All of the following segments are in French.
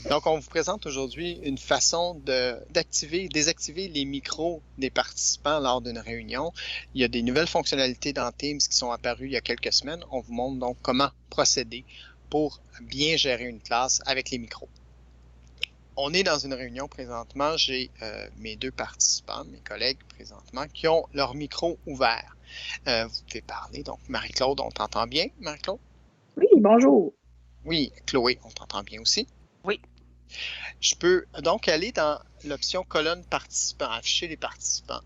Donc, on vous présente aujourd'hui une façon d'activer, désactiver les micros des participants lors d'une réunion. Il y a des nouvelles fonctionnalités dans Teams qui sont apparues il y a quelques semaines. On vous montre donc comment procéder pour bien gérer une classe avec les micros. On est dans une réunion présentement. J'ai mes deux participants, mes collègues présentement, qui ont leur micro ouvert. Vous pouvez parler. Donc, Marie-Claude, on t'entend bien, Marie-Claude? Oui, bonjour. Oui, Chloé, on t'entend bien aussi? Oui. Je peux donc aller dans l'option colonne participants, afficher les participants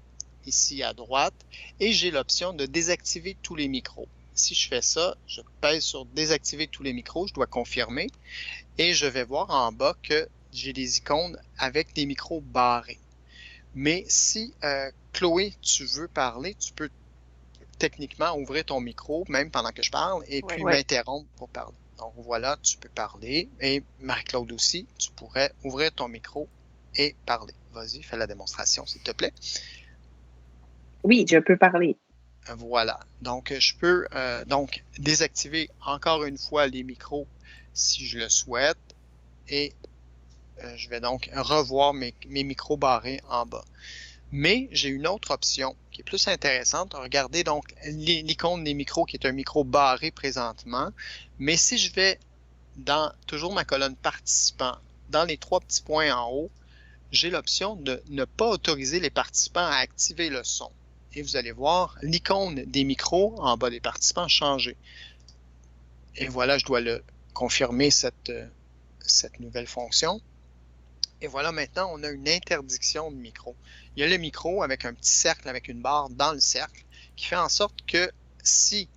ici à droite, et j'ai l'option de désactiver tous les micros. Si je fais ça, je pèse sur désactiver tous les micros, je dois confirmer, et je vais voir en bas que j'ai des icônes avec des micros barrés. Mais si, Chloé, tu veux parler, tu peux techniquement ouvrir ton micro, même pendant que je parle, et puis m'interrompre pour parler. Donc voilà, tu peux parler. Et Marie-Claude aussi, tu pourrais ouvrir ton micro et parler. Vas-y, fais la démonstration, s'il te plaît. Oui, je peux parler. Voilà. Donc, je peux donc désactiver encore une fois les micros si je le souhaite. Et je vais donc revoir mes micros barrés en bas. Mais j'ai une autre option qui est plus intéressante. Regardez donc l'icône des micros qui est un micro barré présentement. Mais si je vais dans toujours ma colonne participants, dans les trois petits points en haut, j'ai l'option de ne pas autoriser les participants à activer le son. Et vous allez voir l'icône des micros en bas des participants changer. Et voilà, je dois le confirmer cette nouvelle fonction. Et voilà, maintenant, on a une interdiction de micro. Il y a le micro avec un petit cercle, avec une barre dans le cercle, qui fait en sorte que si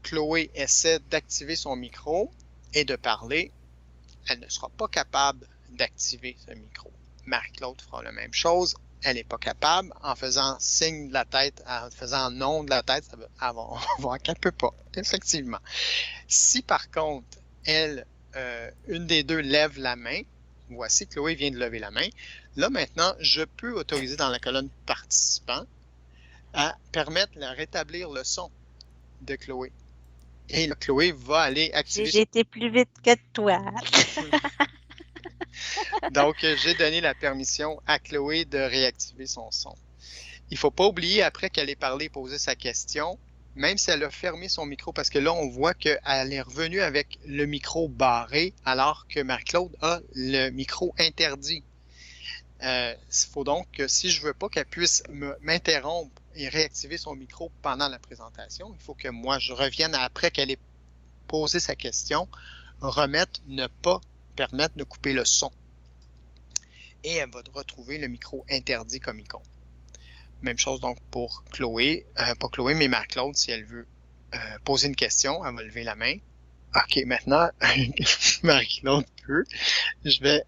Chloé essaie d'activer son micro et de parler, elle ne sera pas capable d'activer ce micro. Marie-Claude fera la même chose. Elle n'est pas capable. En faisant signe de la tête, en faisant non de la tête, elle va voir qu'elle ne peut pas, effectivement. Si par contre, une des deux lève la main, voici, Chloé vient de lever la main. Là, maintenant, je peux autoriser dans la colonne participants à permettre de rétablir le son de Chloé. Et là, Chloé va aller activer... J'ai été plus vite que toi. Donc, j'ai donné la permission à Chloé de réactiver son son. Il ne faut pas oublier, après qu'elle ait parlé et posé sa question, même si elle a fermé son micro, parce que là, on voit qu'elle est revenue avec le micro barré, alors que Marie-Claude a le micro interdit. Il faut donc que si je veux pas qu'elle puisse m'interrompre et réactiver son micro pendant la présentation, il faut que moi, je revienne après qu'elle ait posé sa question, ne pas permettre de couper le son. Et elle va retrouver le micro interdit comme icône. Même chose donc pour Chloé, pas Chloé, mais Marie-Claude, si elle veut poser une question, elle va lever la main. OK, maintenant, Marie-Claude peut. Je vais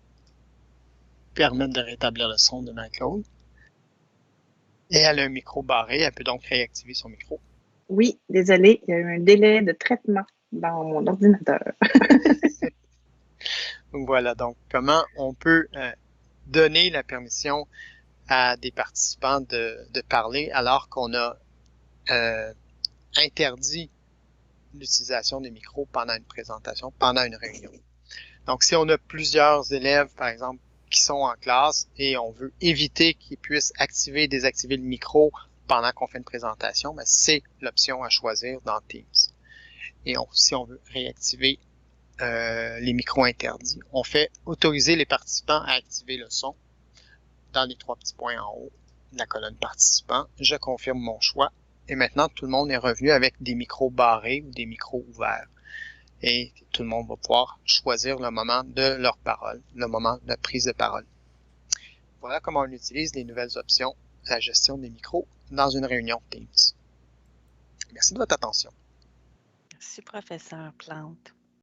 permettre de rétablir le son de Marie-Claude. Et elle a un micro barré, elle peut donc réactiver son micro. Oui, désolé, il y a eu un délai de traitement dans mon ordinateur. Donc voilà, donc comment on peut donner la permission à des participants de parler alors qu'on a interdit l'utilisation des micros pendant une présentation, pendant une réunion. Donc, si on a plusieurs élèves, par exemple, qui sont en classe et on veut éviter qu'ils puissent activer et désactiver le micro pendant qu'on fait une présentation, ben, c'est l'option à choisir dans Teams. Et si on veut réactiver les micros interdits, on fait autoriser les participants à activer le son dans les trois petits points en haut de la colonne participants. Je confirme mon choix. Et maintenant, tout le monde est revenu avec des micros barrés ou des micros ouverts. Et tout le monde va pouvoir choisir le moment de leur parole, le moment de prise de parole. Voilà comment on utilise les nouvelles options de la gestion des micros dans une réunion Teams. Merci de votre attention. Merci, professeur Plante.